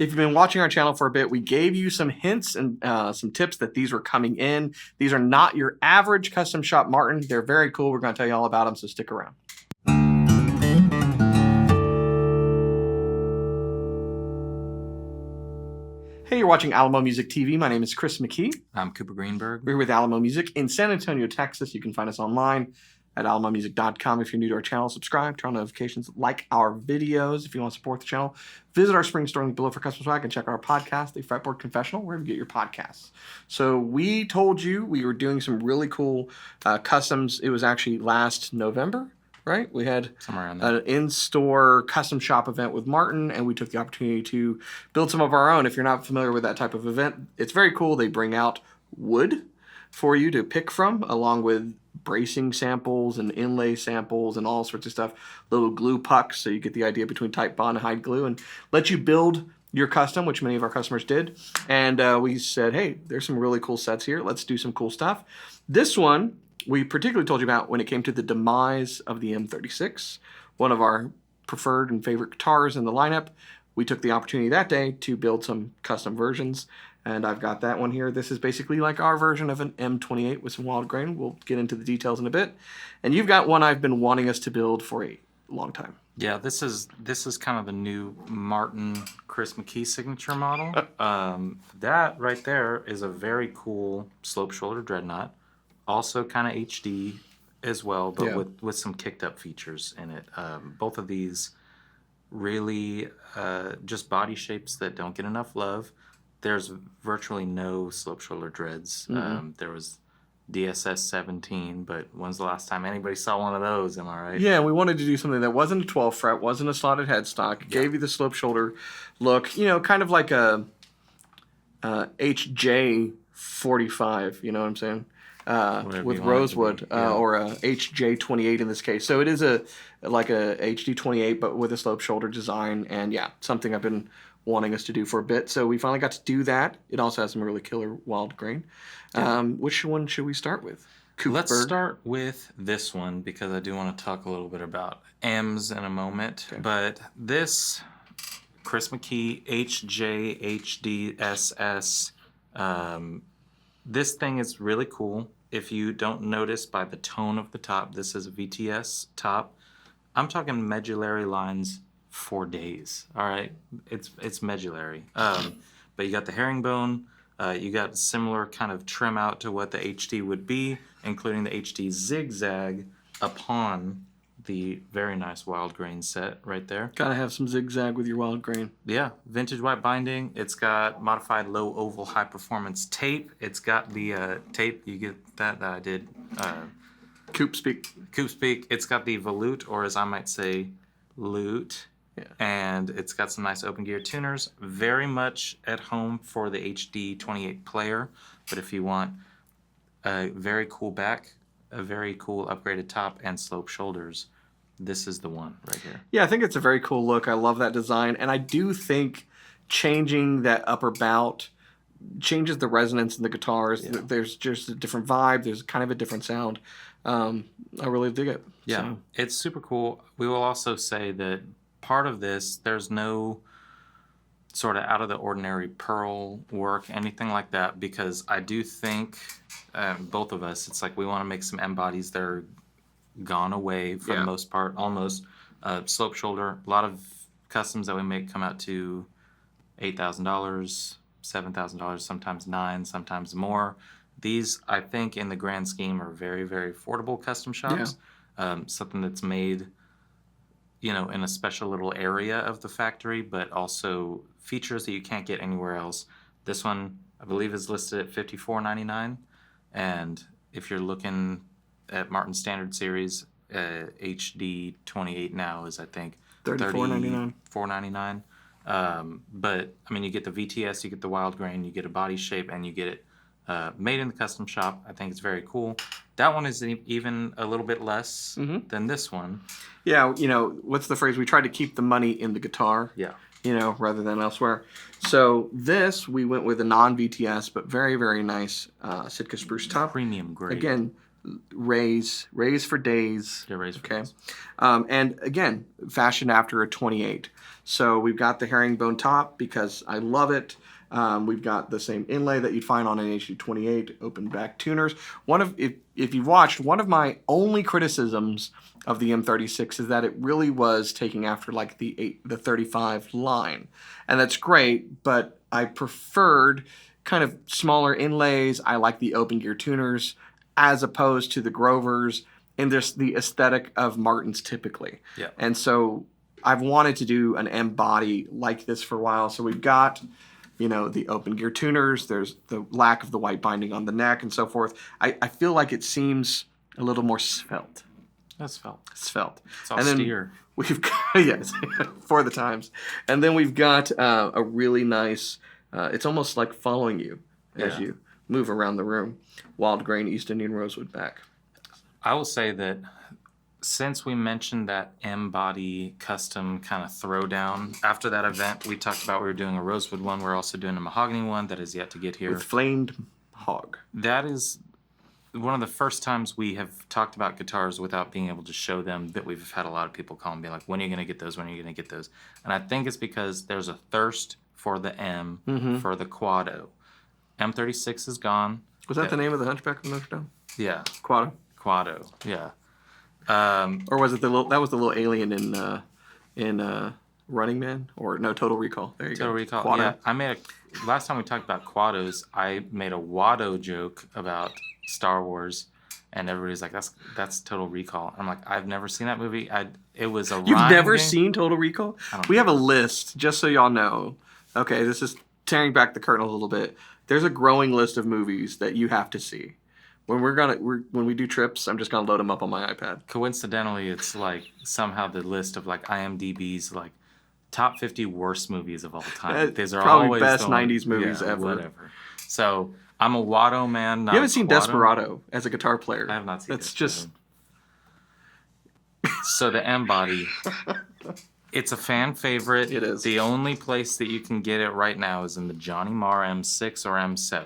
If you've been watching our channel for a bit, we gave you some hints and some tips that these were coming in. These are not your average custom shop Martin. They're very cool. We're going to tell you all about them, so stick around. Hey, you're watching Alamo Music TV. My name is Chris McKee. I'm Cooper Greenberg. We're with Alamo Music in San Antonio, Texas. You can find us online at alamomusic.com. If you're new to our channel, subscribe, turn on notifications, like our videos. If you want to support the channel, visit our spring store link below for custom swag and check out our podcast, the Fretboard Confessional, wherever you get your podcasts. So we told you we were doing some really cool customs. It was actually last November, right? We had somewhere around there. An in-store custom shop event with Martin, and we took the opportunity to build some of our own. If you're not familiar with that type of event, it's very cool. They bring out wood for you to pick from, along with bracing samples and inlay samples and all sorts of stuff. Little glue pucks, so you get the idea between tight bond and hide glue, and let you build your custom, which many of our customers did. And we said, hey, there's some really cool sets here. Let's do some cool stuff. This one we particularly told you about when it came to the demise of the M36, one of our preferred and favorite guitars in the lineup. We took the opportunity that day to build some custom versions, and I've got that one here. This is basically like our version of an M28 with some wild grain. We'll get into the details in a bit. And you've got one I've been wanting us to build for a long time. Yeah, this is kind of the new Martin Chris McKee signature model. That right there is a very cool slope shoulder Dreadnought. Also kind of HD as well, but with some kicked up features in it. Both of these really just body shapes that don't get enough love. There's virtually no slope shoulder dreads. There was DSS 17, but when's the last time anybody saw one of those? Am I right? Yeah, we wanted to do something that wasn't a 12 fret, wasn't a slotted headstock, gave you the slope shoulder look, you know, kind of like a HJ 45, you know what I'm saying? With rosewood, or a HJ28 in this case. So it is like a HD28, but with a slope shoulder design, and yeah, something I've been wanting us to do for a bit. So we finally got to do that. It also has some really killer wild grain. Which one should we start with? Let's start with this one because I do want to talk a little bit about M's in a moment. Okay. But this Chris McKee HJHDSS, this thing is really cool. If you don't notice by the tone of the top, this is a VTS top. I'm talking medullary lines for days. All right, it's medullary. But you got the herringbone. You got similar kind of trim out to what the HD would be, including the HD zigzag upon the very nice wild grain set right there. Gotta have some zigzag with your wild grain. Yeah, vintage white binding. It's got modified low oval high performance tape. It's got the tape, you get that I did. Coop speak. It's got the volute, or as I might say, lute. Yeah. And it's got some nice open gear tuners. Very much at home for the HD28 player. But if you want a very cool back, a very cool upgraded top, and slope shoulders, this is the one right here. Yeah, I think it's a very cool look. I love that design. And I do think changing that upper bout changes the resonance in the guitars. Yeah. There's just a different vibe. There's kind of a different sound. I really dig it. Yeah, so. It's super cool. We will also say that part of this, there's no sort of out of the ordinary pearl work, anything like that, because I do think both of us, it's like we want to make some M bodies that are gone away for the most part, almost. Slope shoulder, a lot of customs that we make come out to $8,000, $7,000, sometimes $9,000, sometimes more. These, I think, in the grand scheme, are very, very affordable custom shops. Yeah. Something that's made, you know, in a special little area of the factory, but also features that you can't get anywhere else. This one, I believe, is listed at $54.99, and if you're looking at Martin Standard Series, HD 28 now is, I think, $34.99. $4.99. But I mean, you get the VTS, you get the wild grain, you get a body shape, and you get it made in the custom shop. I think it's very cool. That one is even a little bit less than this one. Yeah, you know, what's the phrase? We try to keep the money in the guitar. Yeah. You know, rather than elsewhere. So this, we went with a non-VTS, but very, very nice Sitka spruce top. Premium grade. Again, raise for days. Yeah, raise for Okay. days. And again, fashioned after a 28. So we've got the herringbone top because I love it. We've got the same inlay that you'd find on an HU28 open back tuners. If you've watched, one of my only criticisms of the M36 is that it really was taking after like the 35 line, and that's great. But I preferred kind of smaller inlays. I like the open gear tuners as opposed to the Grovers and just the aesthetic of Martins typically. Yeah. And so I've wanted to do an M body like this for a while. So we've got, the open gear tuners. There's the lack of the white binding on the neck and so forth. I feel like it seems a little more svelte. That's felt. Svelte. It's austere. We've got, yes, for the times. And then we've got a really nice, it's almost like following you as you move around the room. Wild grain East Indian rosewood back. I will say that since we mentioned that M-body custom kind of throwdown, after that event, we talked about we were doing a rosewood one. We're also doing a mahogany one that is yet to get here. With flamed hog. That is one of the first times we have talked about guitars without being able to show them, that we've had a lot of people call and be like, when are you going to get those? When are you going to get those? And I think it's because there's a thirst for the M, for the Quado. M36 is gone. Was that the name of the Hunchback of Notre Dame? Yeah. Quado. Yeah. Or was it that was the little alien in Running Man? Or no, Total Recall. There you go. Total Recall. Quado. Yeah, last time we talked about Quados, I made a Watto joke about Star Wars, and everybody's like, that's Total Recall. I'm like, I've never seen that movie. It was a You've rhyme never game. seen Total Recall? don't We have a list, just so y'all know. Okay, this is tearing back the curtain a little bit. There's a growing list of movies that you have to see. When we do trips, I'm just gonna load them up on my iPad. Coincidentally, it's like somehow the list of like IMDb's like top 50 worst movies of all time. These are probably always best the 90s movies ever. Whatever. So I'm a Watto man. Not You haven't seen Quado. Desperado as a guitar player. I have not seen. That's Desperado. just. So the M body. It's a fan favorite. It is. The only place that you can get it right now is in the Johnny Marr M6 or M7.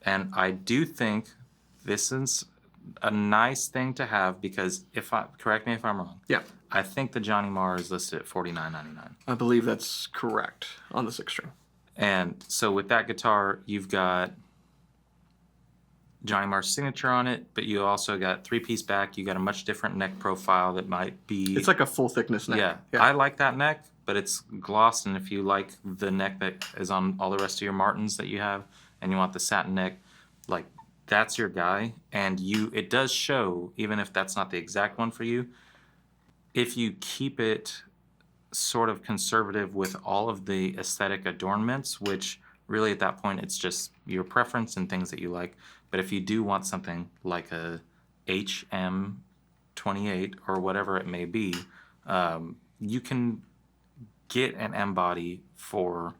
And I do think this is a nice thing to have because correct me if I'm wrong. Yeah. I think the Johnny Marr is listed at $49.99. I believe that's correct on the 6-string. And so with that guitar, you've got Johnny Marr's signature on it, but you also got 3-piece back. You got a much different neck profile that might be... It's like a full thickness neck. Yeah. I like that neck, but it's glossed, and if you like the neck that is on all the rest of your Martins that you have, and you want the satin neck, like, that's your guy. And it does show, even if that's not the exact one for you, if you keep it sort of conservative with all of the aesthetic adornments, which really at that point it's just your preference and things that you like. But if you do want something like a HM28 or whatever it may be, you can get an M body for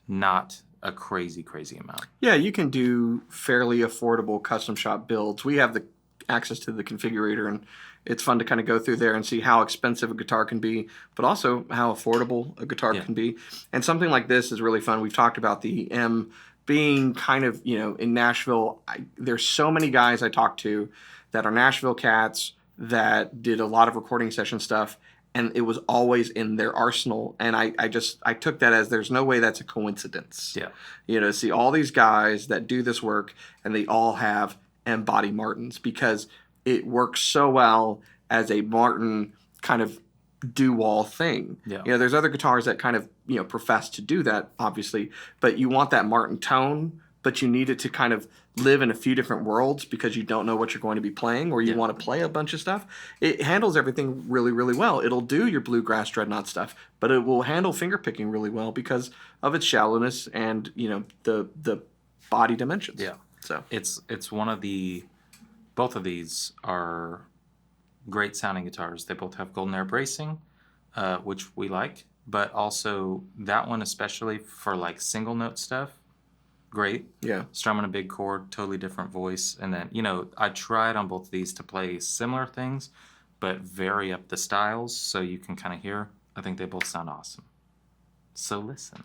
not a crazy amount. Yeah, you can do fairly affordable custom shop builds. We have the access to the configurator, and it's fun to kind of go through there and see how expensive a guitar can be, but also how affordable a guitar can be. And something like this is really fun. We've talked about the M being kind of, in Nashville. There's so many guys I talk to that are Nashville cats that did a lot of recording session stuff, and it was always in their arsenal. And I took that as there's no way that's a coincidence. Yeah. To see all these guys that do this work, and they all have M-body Martins because it works so well as a Martin kind of do-all thing. Yeah. There's other guitars that kind of, profess to do that, obviously, but you want that Martin tone, but you need it to kind of live in a few different worlds because you don't know what you're going to be playing, or you want to play a bunch of stuff. It handles everything really, really well. It'll do your bluegrass Dreadnought stuff, but it will handle fingerpicking really well because of its shallowness and, the body dimensions. Yeah. So it's one of both of these are great sounding guitars. They both have golden air bracing, which we like, but also that one especially for like single note stuff, great. Yeah. Strumming a big chord, totally different voice. And then, I tried on both of these to play similar things, but vary up the styles so you can kind of hear. I think they both sound awesome. So listen.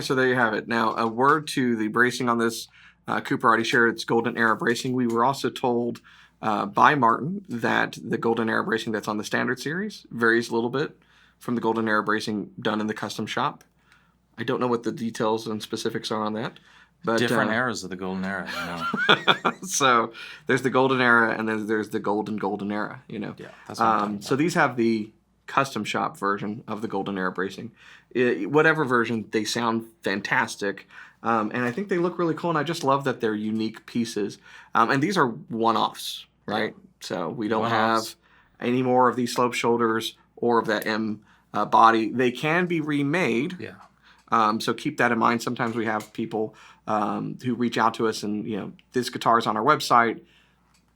right, so there you have it. Now, a word to the bracing on this. Cooper already shared its Golden Era bracing. We were also told by Martin that the Golden Era bracing that's on the standard series varies a little bit from the Golden Era bracing done in the custom shop. I don't know what the details and specifics are on that. But, different eras of the Golden Era, you know. So there's the Golden Era, and then there's the Golden Era, you know. Yeah, that's what I'm talking about. So these have the custom shop version of the Golden Era bracing. Whatever version, they sound fantastic. And I think they look really cool, and I just love that they're unique pieces. And these are one-offs, right? So we don't One-offs. have any more of these slope shoulders or of that M body. They can be remade. Yeah. So keep that in mind. Sometimes we have people who reach out to us and, you know, this guitar is on our website.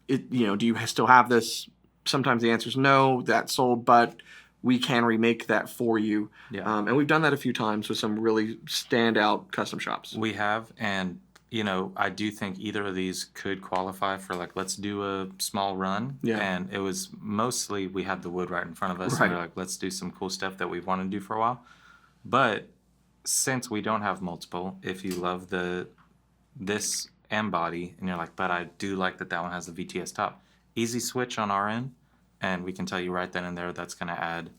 Do you still have this? Sometimes the answer is no, that's sold, but we can remake that for you. Yeah. And we've done that a few times with some really standout custom shops. We have, and you know, I do think either of these could qualify for like, let's do a small run. Yeah. And it was mostly we had the wood right in front of us, Right. and we're like, let's do some cool stuff that we've wanted to do for a while. But since we don't have multiple, if you love this M body and you're like, but I do like that one has the VTS top, easy switch on our end, and we can tell you right then and there that's going to add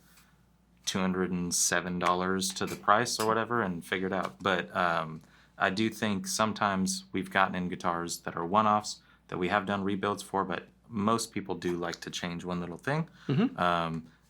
$207 to the price or whatever, and figure it out. But I do think sometimes we've gotten in guitars that are one-offs that we have done rebuilds for, but most people do like to change one little thing. Mm-hmm.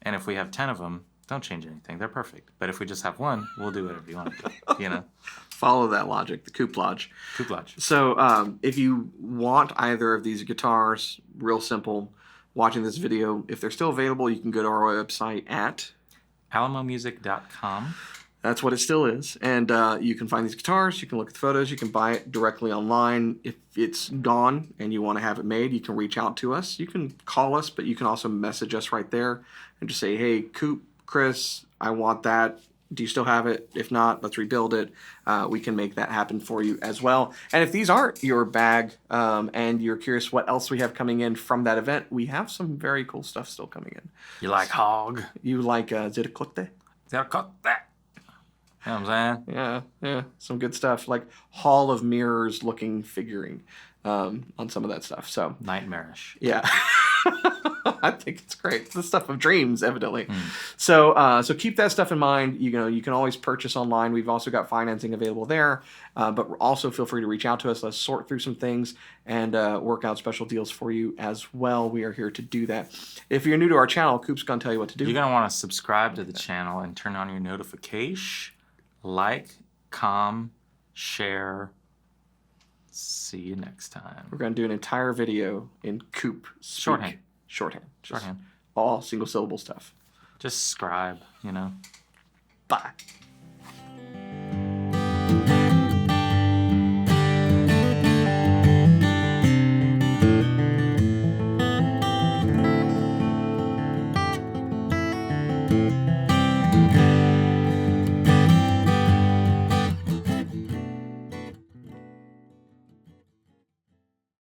And if we have 10 of them, don't change anything. They're perfect. But if we just have one, we'll do whatever you want to do, you know? Follow that logic, the Coop Lodge. Coop Lodge. So if you want either of these guitars, real simple, watching this video, if they're still available, you can go to our website at alamomusic.com. That's what it still is. And you can find these guitars, you can look at the photos, you can buy it directly online. If it's gone and you want to have it made, you can reach out to us. You can call us, but you can also message us right there and just say, hey, Coop, Chris, I want that. Do you still have it? If not, let's rebuild it. We can make that happen for you as well. And if these aren't your bag and you're curious what else we have coming in from that event, we have some very cool stuff still coming in. You like hog? You like Zitakote? Zitakote. You know what I'm saying? Yeah, some good stuff. Like Hall of Mirrors looking figuring on some of that stuff. So nightmarish. Yeah. I think it's great. It's the stuff of dreams, evidently. So keep that stuff in mind. You know, you can always purchase online. We've also got financing available there. But also feel free to reach out to us. Let's sort through some things and work out special deals for you as well. We are here to do that. If you're new to our channel, Coop's going to tell you what to do. You're going to want to subscribe to the channel and turn on your notification. Like, comment, share. See you next time. We're going to do an entire video in Coop speak. Shorthand. Shorthand. All single syllable stuff. Just scribe, you know. Bye.